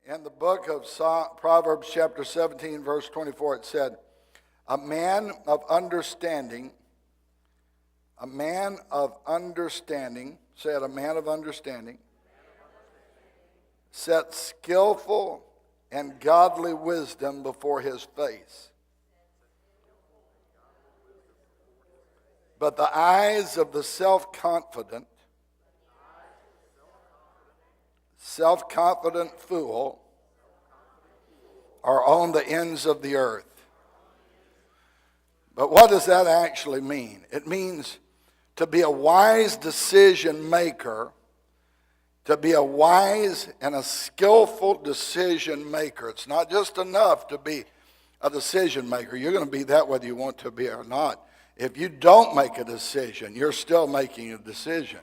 In the book of Proverbs chapter 17, verse 24, it said, a man of understanding, sets skillful and godly wisdom before his face. But the eyes of the self-confident fool are on the ends of the earth. But what does that actually mean? It means to be a wise decision maker, to be a wise and a skillful decision maker. It's not just enough to be a decision maker. You're going to be that whether you want to be or not. If you don't make a decision, you're still making a decision.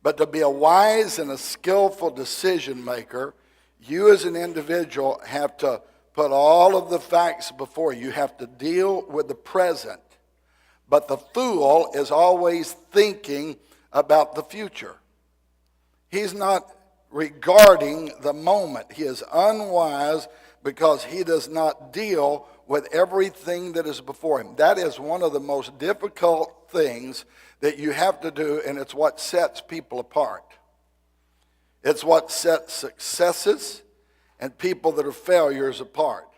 But to be a wise and a skillful decision maker, you as an individual have to put all of the facts before you. You have to deal with the present. But the fool is always thinking about the future. He's not regarding the moment. He is unwise because he does not deal with everything that is before him. That is one of the most difficult things that you have to do, and it's what sets people apart. It's what sets successes and people that are failures apart.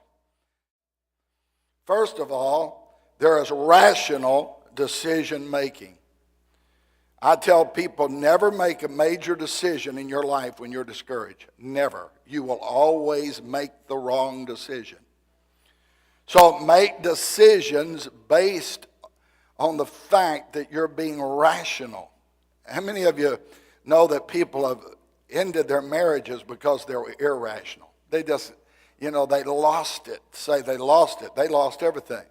First of all, there is rational decision making. I tell people, never make a major decision in your life when you're discouraged. Never. You will always make the wrong decision. So make decisions based on the fact that you're being rational. How many of you know that people have ended their marriages because they were irrational? They just, they lost it. Say they lost it. They lost everything.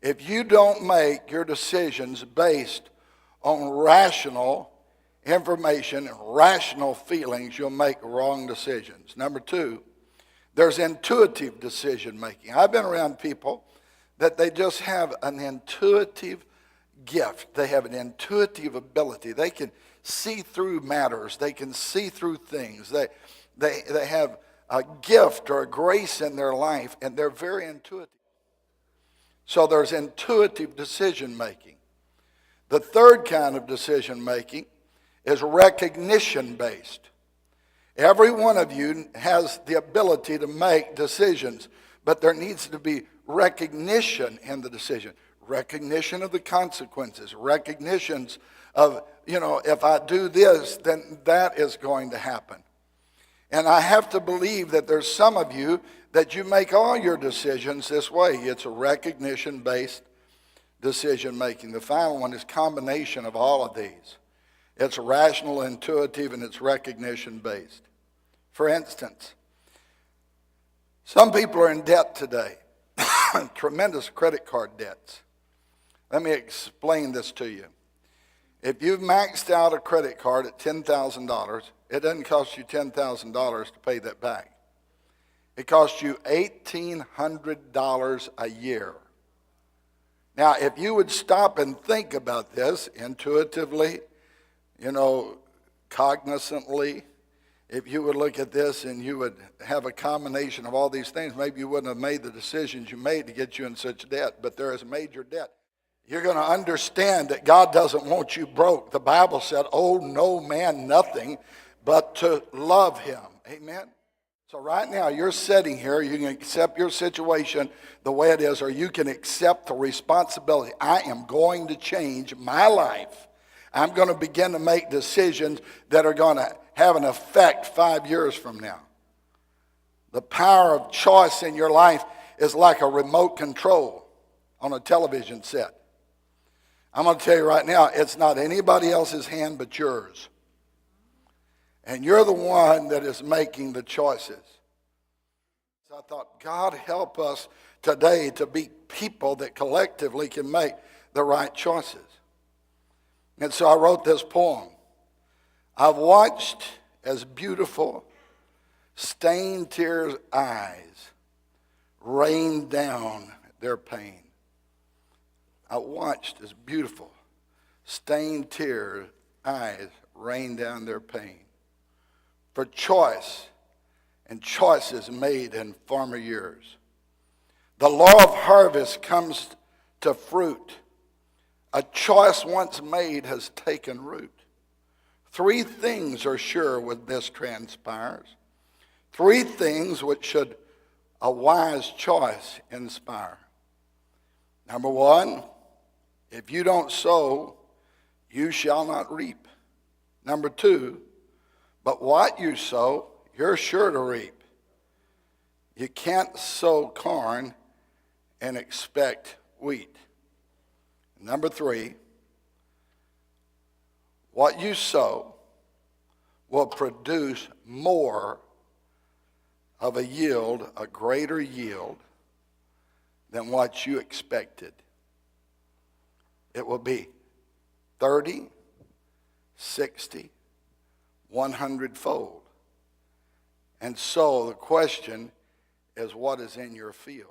If you don't make your decisions based on rational information and rational feelings, you'll make wrong decisions. Number two, there's intuitive decision making. I've been around people that they just have an intuitive gift. They have an intuitive ability. They can see through matters. They can see through things. They have a gift or a grace in their life, and they're very intuitive. So there's intuitive decision making. The third kind of decision making is recognition based. Every one of you has the ability to make decisions, but there needs to be recognition in the decision. Recognition of the consequences. Recognitions of, if I do this, then that is going to happen. And I have to believe that there's some of you that you make all your decisions this way. It's a recognition-based decision making. The final one is combination of all of these. It's rational, intuitive, and it's recognition-based. For instance, some people are in debt today. Tremendous credit card debts. Let me explain this to you. If you've maxed out a credit card at $10,000, it doesn't cost you $10,000 to pay that back. It costs you $1,800 a year. Now, if you would stop and think about this intuitively, cognizantly, if you would look at this and you would have a combination of all these things, maybe you wouldn't have made the decisions you made to get you in such debt. But there is a major debt. You're going to understand that God doesn't want you broke. The Bible said, "Owe no man nothing but to love him." Amen? So right now, you're sitting here. You can accept your situation the way it is, or you can accept the responsibility. I am going to change my life. I'm going to begin to make decisions that are going to have an effect 5 years from now. The power of choice in your life is like a remote control on a television set. I'm going to tell you right now, it's not anybody else's hand but yours. And you're the one that is making the choices. So I thought, God help us today to be people that collectively can make the right choices. And so I wrote this poem. I've watched as beautiful, stained tears' eyes rain down their pain. I watched as beautiful, stained tears' eyes rain down their pain. For choice and choices made in former years. The law of harvest comes to fruit. A choice once made has taken root. 3 things are sure when this transpires. 3 things which should a wise choice inspire. Number 1, if you don't sow, you shall not reap. Number 2, but what you sow, you're sure to reap. You can't sow corn and expect wheat. Number 3, what you sow will produce more of a yield, a greater yield, than what you expected. It will be 30, 60, 100-fold. And so the question is, what is in your field?